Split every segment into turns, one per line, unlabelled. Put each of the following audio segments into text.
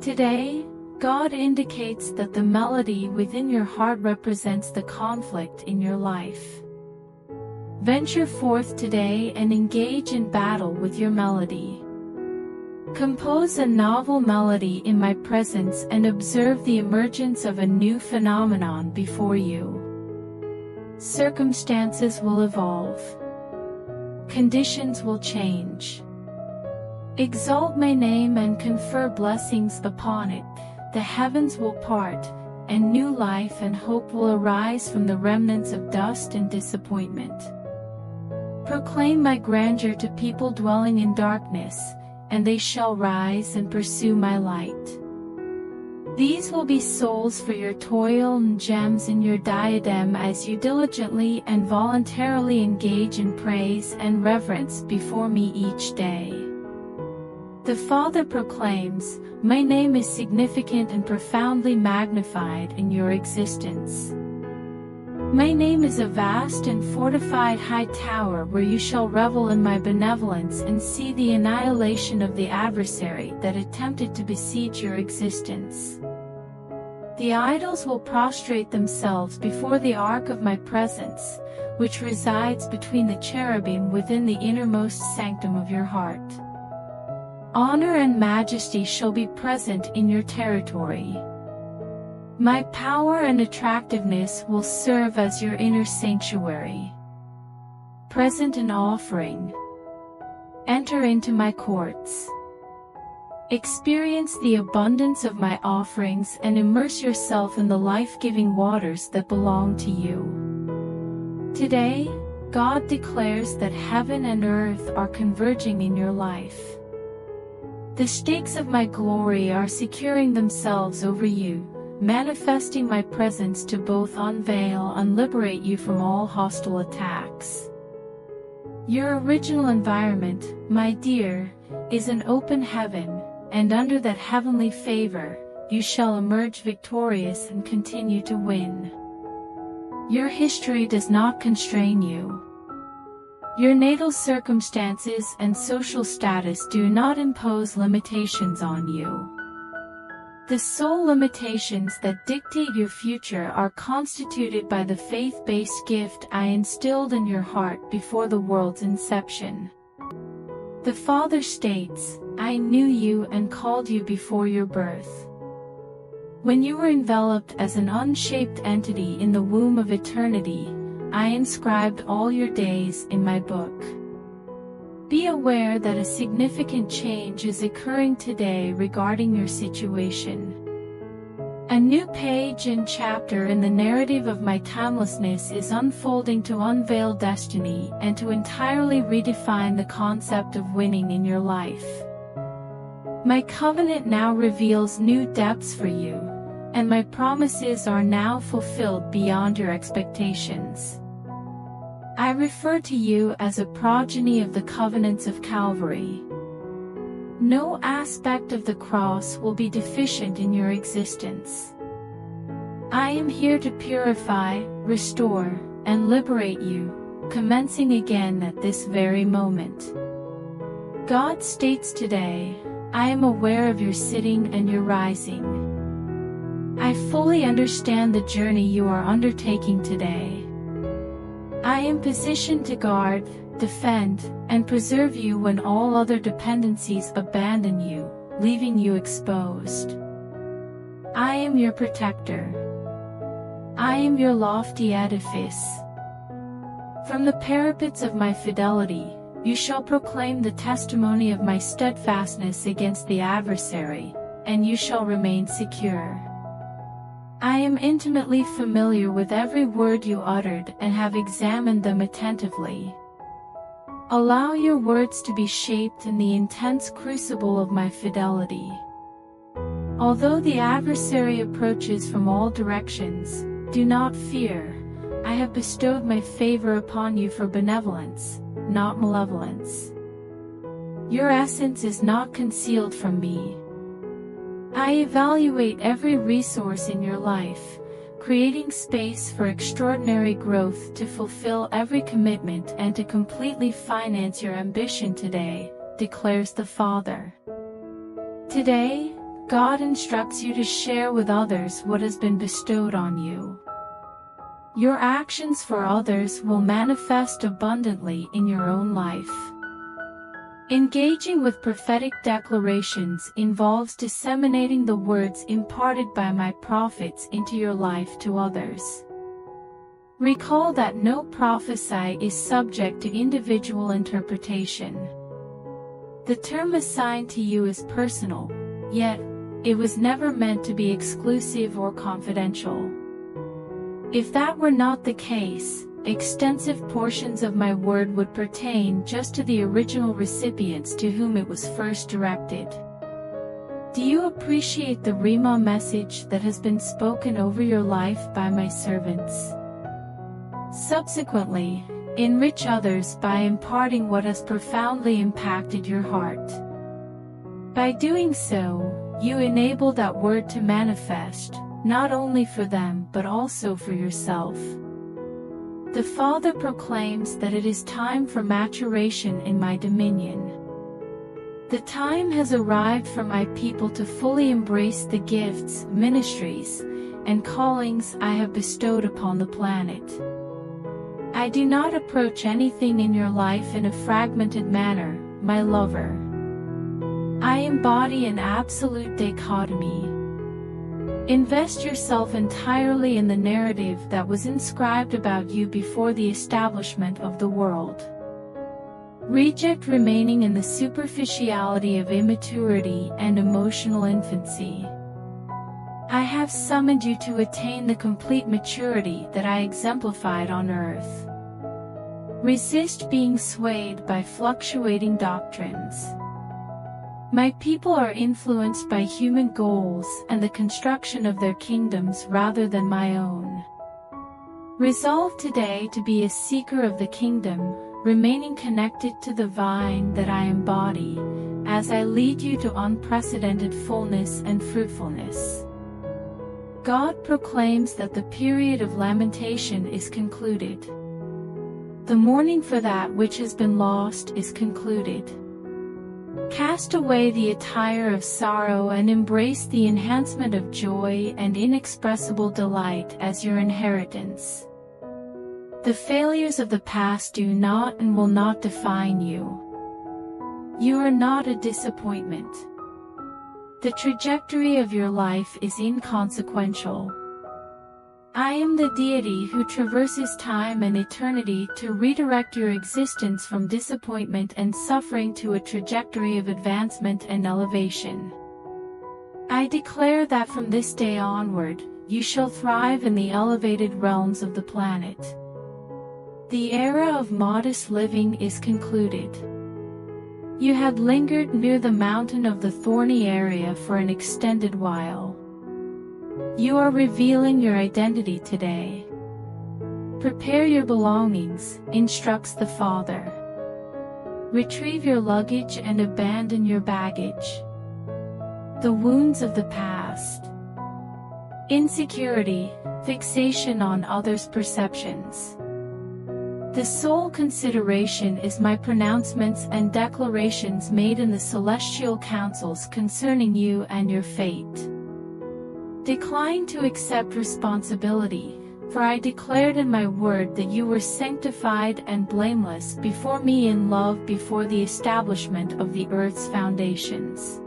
Today, God indicates that the melody within your heart represents the conflict in your life. Venture forth today and engage in battle with your melody. Compose a novel melody in my presence and observe the emergence of a new phenomenon before you. Circumstances will evolve. Conditions will change. Exalt my name and confer blessings upon it. The heavens will part, and new life and hope will arise from the remnants of dust and disappointment. Proclaim my grandeur to people dwelling in darkness, and they shall rise and pursue my light. These will be souls for your toil and gems in your diadem as you diligently and voluntarily engage in praise and reverence before me each day. The Father proclaims, my name is significant and profoundly magnified in your existence. My name is a vast and fortified high tower where you shall revel in my benevolence and see the annihilation of the adversary that attempted to besiege your existence. The idols will prostrate themselves before the ark of my presence, which resides between the cherubim within the innermost sanctum of your heart. Honor and majesty shall be present in your territory. My power and attractiveness will serve as your inner sanctuary. Present an offering. Enter into my courts. Experience the abundance of my offerings and immerse yourself in the life-giving waters that belong to you. Today, God declares that heaven and earth are converging in your life. The stakes of my glory are securing themselves over you, manifesting my presence to both unveil and liberate you from all hostile attacks. Your original environment, my dear, is an open heaven, and under that heavenly favor, you shall emerge victorious and continue to win. Your history does not constrain you. Your natal circumstances and social status do not impose limitations on you. The sole limitations that dictate your future are constituted by the faith-based gift I instilled in your heart before the world's inception. The Father states, I knew you and called you before your birth. When you were enveloped as an unshaped entity in the womb of eternity, I inscribed all your days in my book. Be aware that a significant change is occurring today regarding your situation. A new page and chapter in the narrative of my timelessness is unfolding to unveil destiny and to entirely redefine the concept of winning in your life. My covenant now reveals new depths for you, and my promises are now fulfilled beyond your expectations. I refer to you as a progeny of the covenants of Calvary. No aspect of the cross will be deficient in your existence. I am here to purify, restore, and liberate you, commencing again at this very moment. God states today, I am aware of your sitting and your rising. I fully understand the journey you are undertaking today. I am positioned to guard, defend, and preserve you when all other dependencies abandon you, leaving you exposed. I am your protector. I am your lofty edifice. From the parapets of my fidelity, you shall proclaim the testimony of my steadfastness against the adversary, and you shall remain secure. I am intimately familiar with every word you uttered and have examined them attentively. Allow your words to be shaped in the intense crucible of my fidelity. Although the adversary approaches from all directions, do not fear. I have bestowed my favor upon you for benevolence, not malevolence. Your essence is not concealed from me. I evaluate every resource in your life, creating space for extraordinary growth to fulfill every commitment and to completely finance your ambition today, declares the Father. Today, God instructs you to share with others what has been bestowed on you. Your actions for others will manifest abundantly in your own life. Engaging with prophetic declarations involves disseminating the words imparted by my prophets into your life to others. Recall that no prophecy is subject to individual interpretation. The term assigned to you is personal, yet it was never meant to be exclusive or confidential. If that were not the case, extensive portions of my word would pertain just to the original recipients to whom it was first directed. Do you appreciate the Rhema message that has been spoken over your life by my servants? Subsequently, enrich others by imparting what has profoundly impacted your heart. By doing so, you enable that word to manifest, not only for them but also for yourself. The Father proclaims that it is time for maturation in my dominion. The time has arrived for my people to fully embrace the gifts, ministries, and callings I have bestowed upon the planet. I do not approach anything in your life in a fragmented manner, my lover. I embody an absolute dichotomy. Invest yourself entirely in the narrative that was inscribed about you before the establishment of the world. Reject remaining in the superficiality of immaturity and emotional infancy. I have summoned you to attain the complete maturity that I exemplified on earth. Resist being swayed by fluctuating doctrines. My people are influenced by human goals and the construction of their kingdoms rather than my own. Resolve today to be a seeker of the kingdom, remaining connected to the vine that I embody, as I lead you to unprecedented fullness and fruitfulness. God proclaims that the period of lamentation is concluded. The mourning for that which has been lost is concluded. Cast away the attire of sorrow and embrace the enhancement of joy and inexpressible delight as your inheritance. The failures of the past do not and will not define you. You are not a disappointment. The trajectory of your life is inconsequential. I am the deity who traverses time and eternity to redirect your existence from disappointment and suffering to a trajectory of advancement and elevation. I declare that from this day onward, you shall thrive in the elevated realms of the planet. The era of modest living is concluded. You had lingered near the mountain of the thorny area for an extended while. You are revealing your identity today. Prepare your belongings, instructs the Father. Retrieve your luggage and abandon your baggage. The wounds of the past. Insecurity, fixation on others' perceptions. The sole consideration is my pronouncements and declarations made in the celestial councils concerning you and your fate. Decline to accept responsibility, for I declared in my word that you were sanctified and blameless before me in love before the establishment of the earth's foundations.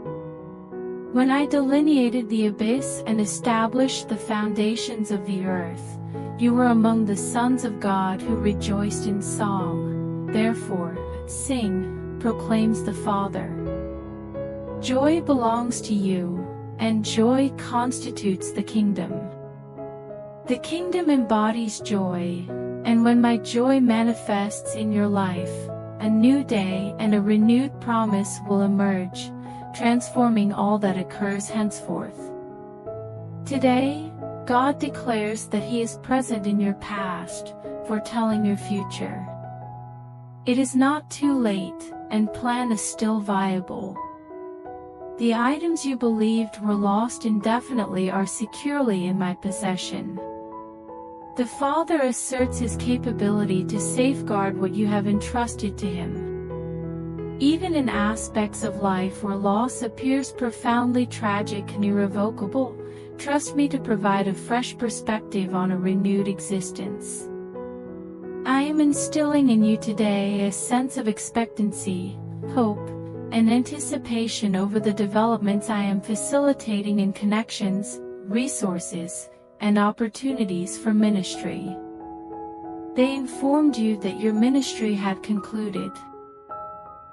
When I delineated the abyss and established the foundations of the earth, you were among the sons of God who rejoiced in song. Therefore, sing, proclaims the Father. Joy belongs to you, and joy constitutes the kingdom. The kingdom embodies joy, and when my joy manifests in your life, a new day and a renewed promise will emerge, transforming all that occurs henceforth. Today, God declares that He is present in your past, foretelling your future. It is not too late, and plan is still viable. The items you believed were lost indefinitely are securely in my possession. The Father asserts His capability to safeguard what you have entrusted to Him. Even in aspects of life where loss appears profoundly tragic and irrevocable, trust me to provide a fresh perspective on a renewed existence. I am instilling in you today a sense of expectancy, hope, and anticipation over the developments I am facilitating in connections, resources, and opportunities for ministry. They informed you that your ministry had concluded.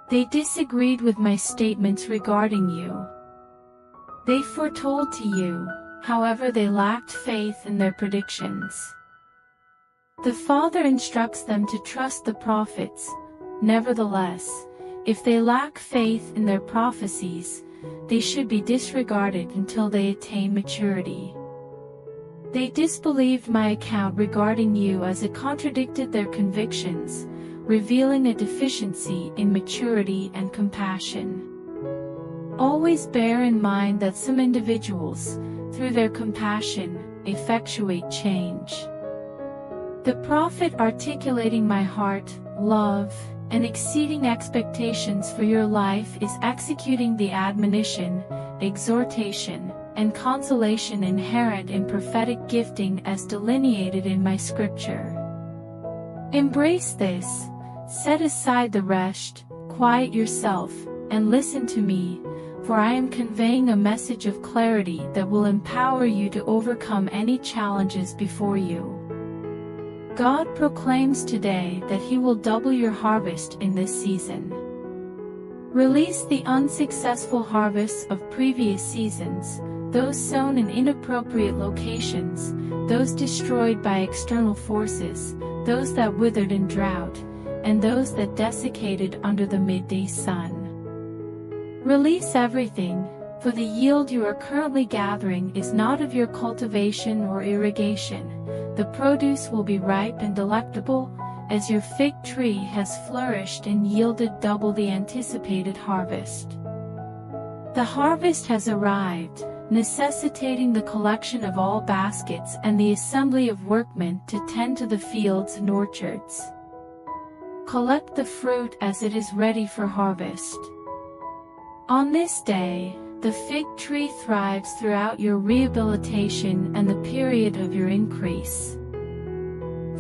They disagreed with my statements regarding you. They foretold to you, however they lacked faith in their predictions. The Father instructs them to trust the prophets. Nevertheless, if they lack faith in their prophecies, they should be disregarded until they attain maturity. They disbelieved my account regarding you as it contradicted their convictions, revealing a deficiency in maturity and compassion. Always bear in mind that some individuals, through their compassion, effectuate change. The prophet articulating my heart, love, and exceeding expectations for your life is executing the admonition, exhortation, and consolation inherent in prophetic gifting as delineated in my scripture. Embrace this, set aside the rest, quiet yourself, and listen to me, for I am conveying a message of clarity that will empower you to overcome any challenges before you. God proclaims today that He will double your harvest in this season. Release the unsuccessful harvests of previous seasons, those sown in inappropriate locations, those destroyed by external forces, those that withered in drought, and those that desiccated under the midday sun. Release everything, for the yield you are currently gathering is not of your cultivation or irrigation. The produce will be ripe and delectable, as your fig tree has flourished and yielded double the anticipated harvest. The harvest has arrived, necessitating the collection of all baskets and the assembly of workmen to tend to the fields and orchards. Collect the fruit as it is ready for harvest. On this day, the fig tree thrives throughout your rehabilitation and the period of your increase.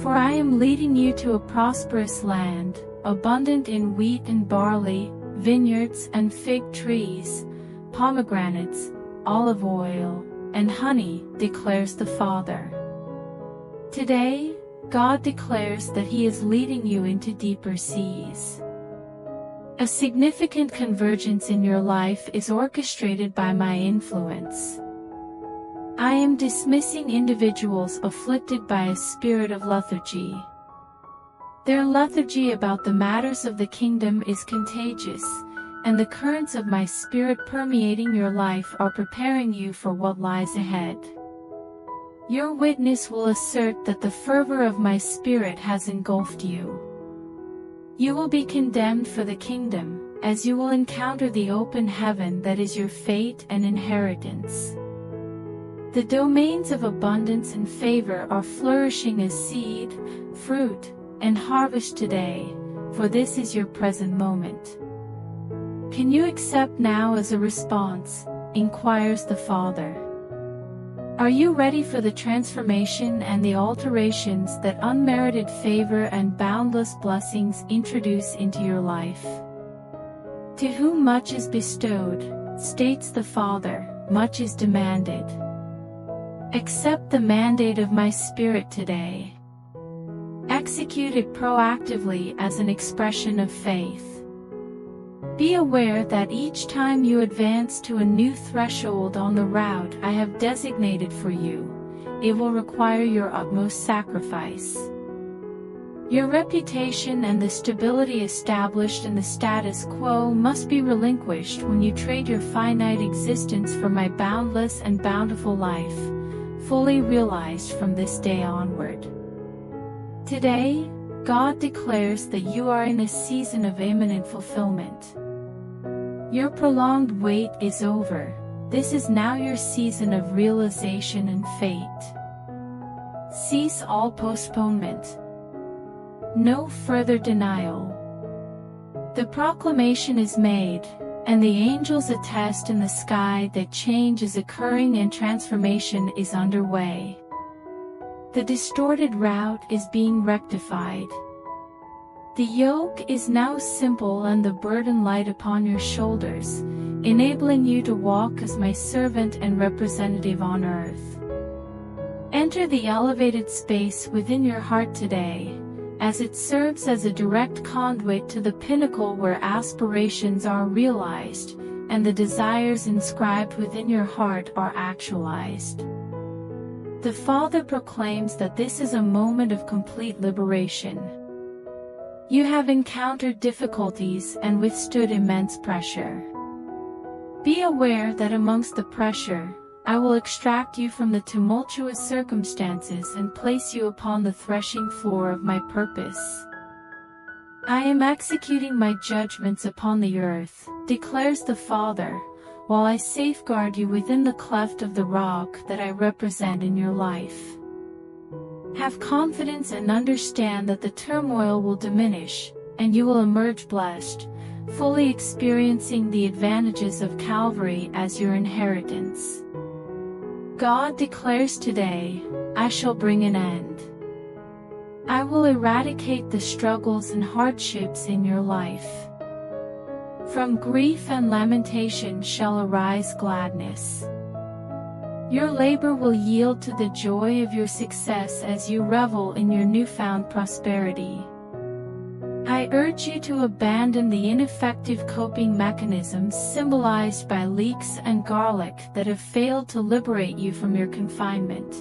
For I am leading you to a prosperous land, abundant in wheat and barley, vineyards and fig trees, pomegranates, olive oil, and honey, declares the Father. Today, God declares that He is leading you into deeper seas. A significant convergence in your life is orchestrated by my influence. I am dismissing individuals afflicted by a spirit of lethargy. Their lethargy about the matters of the kingdom is contagious, and the currents of my spirit permeating your life are preparing you for what lies ahead. Your witness will assert that the fervor of my spirit has engulfed you. You will be condemned for the kingdom, as you will encounter the open heaven that is your fate and inheritance. The domains of abundance and favor are flourishing as seed, fruit, and harvest today, for this is your present moment. Can you accept now as a response? Inquires the Father. Are you ready for the transformation and the alterations that unmerited favor and boundless blessings introduce into your life? To whom much is bestowed, states the Father, much is demanded. Accept the mandate of my Spirit today. Execute it proactively as an expression of faith. Be aware that each time you advance to a new threshold on the route I have designated for you, it will require your utmost sacrifice. Your reputation and the stability established in the status quo must be relinquished when you trade your finite existence for my boundless and bountiful life, fully realized from this day onward. Today, God declares that you are in a season of imminent fulfillment. Your prolonged wait is over. This is now your season of realization and fate. Cease all postponement. No further denial. The proclamation is made, and the angels attest in the sky that change is occurring and transformation is underway. The distorted route is being rectified. The yoke is now simple and the burden light upon your shoulders, enabling you to walk as my servant and representative on earth. Enter the elevated space within your heart today, as it serves as a direct conduit to the pinnacle where aspirations are realized, and the desires inscribed within your heart are actualized. The Father proclaims that this is a moment of complete liberation. You have encountered difficulties and withstood immense pressure. Be aware that amongst the pressure, I will extract you from the tumultuous circumstances and place you upon the threshing floor of my purpose. I am executing my judgments upon the earth, declares the Father, while I safeguard you within the cleft of the rock that I represent in your life. Have confidence and understand that the turmoil will diminish, and you will emerge blessed, fully experiencing the advantages of Calvary as your inheritance. God declares today, I shall bring an end. I will eradicate the struggles and hardships in your life. From grief and lamentation shall arise gladness. Your labor will yield to the joy of your success as you revel in your newfound prosperity. I urge you to abandon the ineffective coping mechanisms symbolized by leeks and garlic that have failed to liberate you from your confinement.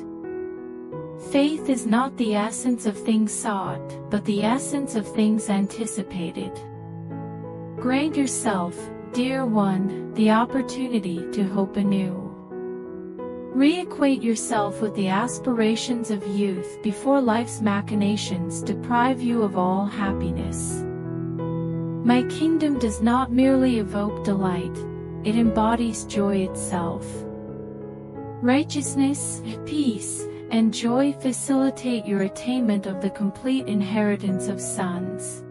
Faith is not the essence of things sought, but the essence of things anticipated. Grant yourself, dear one, the opportunity to hope anew. Reacquaint yourself with the aspirations of youth before life's machinations deprive you of all happiness. My kingdom does not merely evoke delight, it embodies joy itself. Righteousness, peace, and joy facilitate your attainment of the complete inheritance of sons.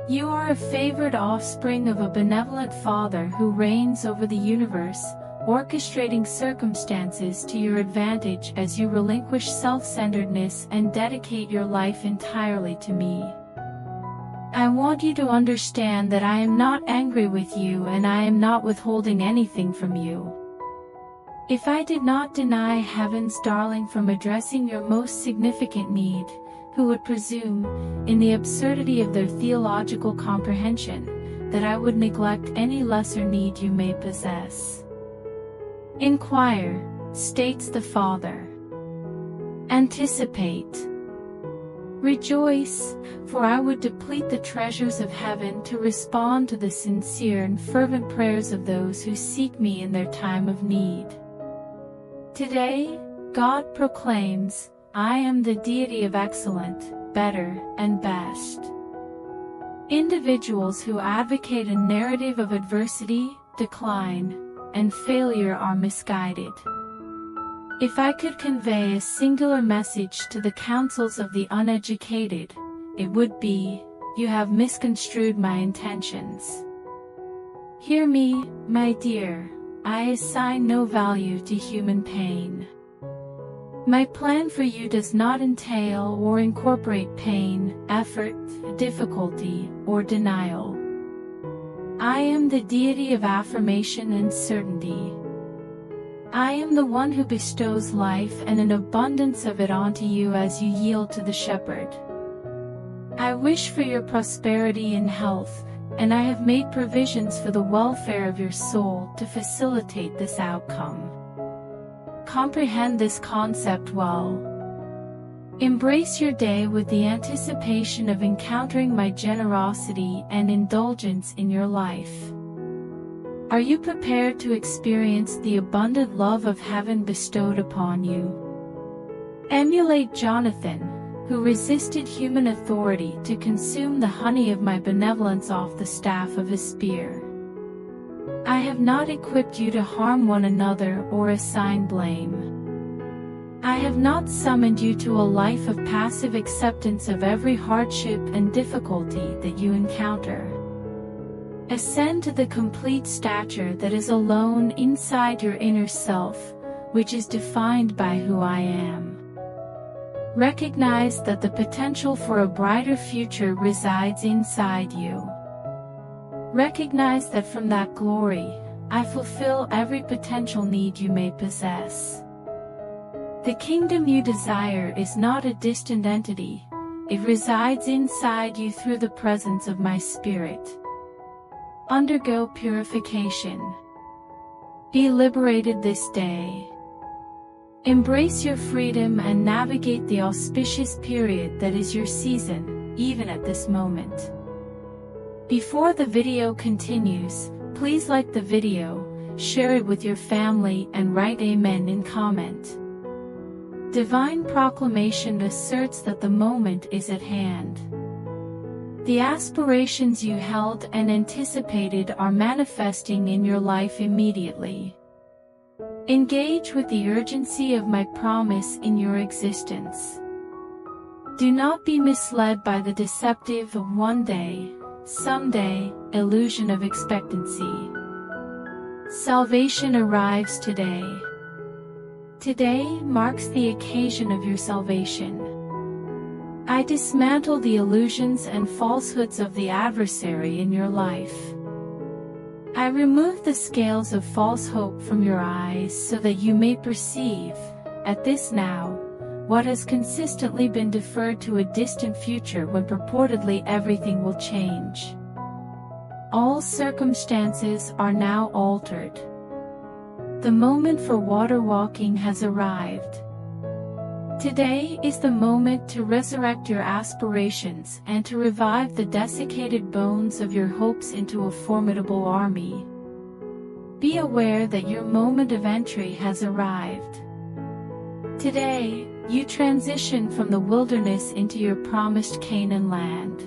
You are a favored offspring of a benevolent Father who reigns over the universe, orchestrating circumstances to your advantage as you relinquish self-centeredness and dedicate your life entirely to me. I want you to understand that I am not angry with you and I am not withholding anything from you. If I did not deny heaven's darling from addressing your most significant need, who would presume, in the absurdity of their theological comprehension, that I would neglect any lesser need you may possess? Inquire, states the Father. Anticipate. Rejoice, for I would deplete the treasures of heaven to respond to the sincere and fervent prayers of those who seek me in their time of need. Today, God proclaims, I am the deity of excellent, better, and best. Individuals who advocate a narrative of adversity, decline, and failure are misguided. If I could convey a singular message to the counsels of the uneducated, it would be, you have misconstrued my intentions. Hear me, my dear, I assign no value to human pain. My plan for you does not entail or incorporate pain, effort, difficulty, or denial. I am the deity of affirmation and certainty. I am the one who bestows life and an abundance of it onto you as you yield to the shepherd. I wish for your prosperity and health, and I have made provisions for the welfare of your soul to facilitate this outcome. Comprehend this concept well. Embrace your day with the anticipation of encountering my generosity and indulgence in your life. Are you prepared to experience the abundant love of heaven bestowed upon you? Emulate Jonathan, who resisted human authority to consume the honey of my benevolence off the staff of his spear. I have not equipped you to harm one another or assign blame. I have not summoned you to a life of passive acceptance of every hardship and difficulty that you encounter. Ascend to the complete stature that is alone inside your inner self, which is defined by who I am. Recognize that the potential for a brighter future resides inside you. Recognize that from that glory, I fulfill every potential need you may possess. The kingdom you desire is not a distant entity, it resides inside you through the presence of my Spirit. Undergo purification. Be liberated this day. Embrace your freedom and navigate the auspicious period that is your season, even at this moment. Before the video continues, please like the video, share it with your family and write Amen in comment. Divine proclamation asserts that the moment is at hand. The aspirations you held and anticipated are manifesting in your life immediately. Engage with the urgency of my promise in your existence. Do not be misled by the deceptive one day, someday illusion of expectancy. Salvation arrives today. Today marks the occasion of your salvation. I dismantle the illusions and falsehoods of the adversary in your life. I remove the scales of false hope from your eyes so that you may perceive, at this now, what has consistently been deferred to a distant future when purportedly everything will change. All circumstances are now altered. The moment for water walking has arrived. Today is the moment to resurrect your aspirations and to revive the desiccated bones of your hopes into a formidable army. Be aware that your moment of entry has arrived. Today, you transition from the wilderness into your promised Canaan land.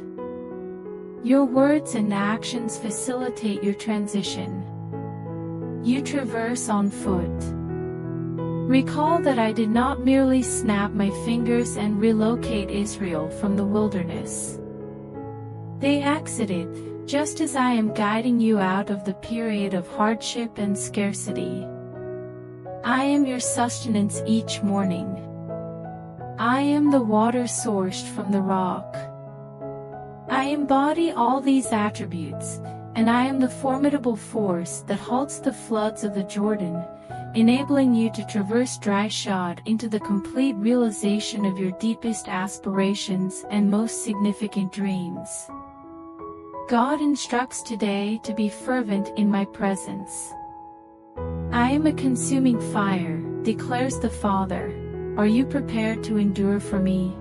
Your words and actions facilitate your transition. You traverse on foot. Recall that I did not merely snap my fingers and relocate Israel from the wilderness. They exited, just as I am guiding you out of the period of hardship and scarcity. I am your sustenance each morning. I am the water sourced from the rock. I embody all these attributes, and I am the formidable force that halts the floods of the Jordan, enabling you to traverse dry shod into the complete realization of your deepest aspirations and most significant dreams. God instructs today to be fervent in my presence. I am a consuming fire, declares the Father. Are you prepared to endure for me?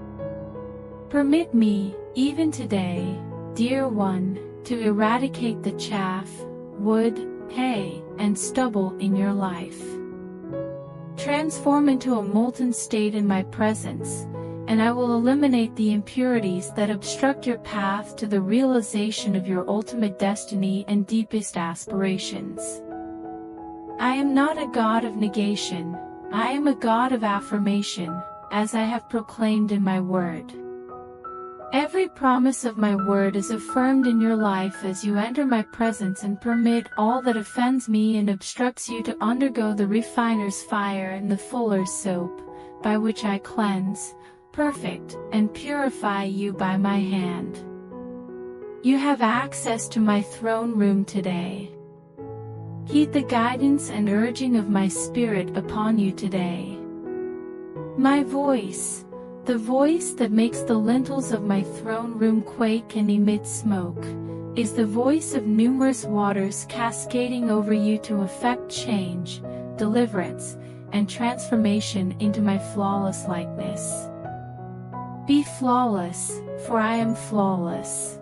Permit me, even today, dear one, to eradicate the chaff, wood, hay, and stubble in your life. Transform into a molten state in my presence, and I will eliminate the impurities that obstruct your path to the realization of your ultimate destiny and deepest aspirations. I am not a God of negation, I am a God of affirmation, as I have proclaimed in my word. Every promise of my word is affirmed in your life as you enter my presence and permit all that offends me and obstructs you to undergo the refiner's fire and the fuller's soap, by which I cleanse, perfect, and purify you by my hand. You have access to my throne room today. Heed the guidance and urging of my Spirit upon you today. My voice, the voice that makes the lintels of my throne room quake and emit smoke, is the voice of numerous waters cascading over you to effect change, deliverance, and transformation into my flawless likeness. Be flawless, for I am flawless.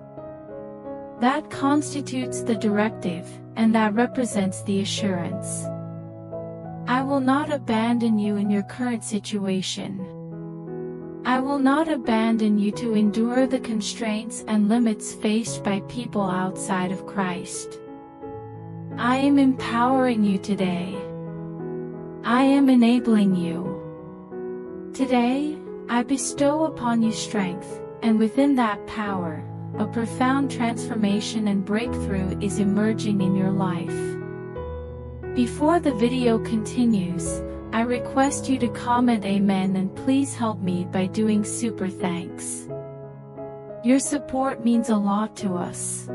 That constitutes the directive, and that represents the assurance. I will not abandon you in your current situation. I will not abandon you to endure the constraints and limits faced by people outside of Christ. I am empowering you today. I am enabling you. Today, I bestow upon you strength, and within that power, a profound transformation and breakthrough is emerging in your life. Before the video continues, I request you to comment Amen and please help me by doing super thanks. Your support means a lot to us.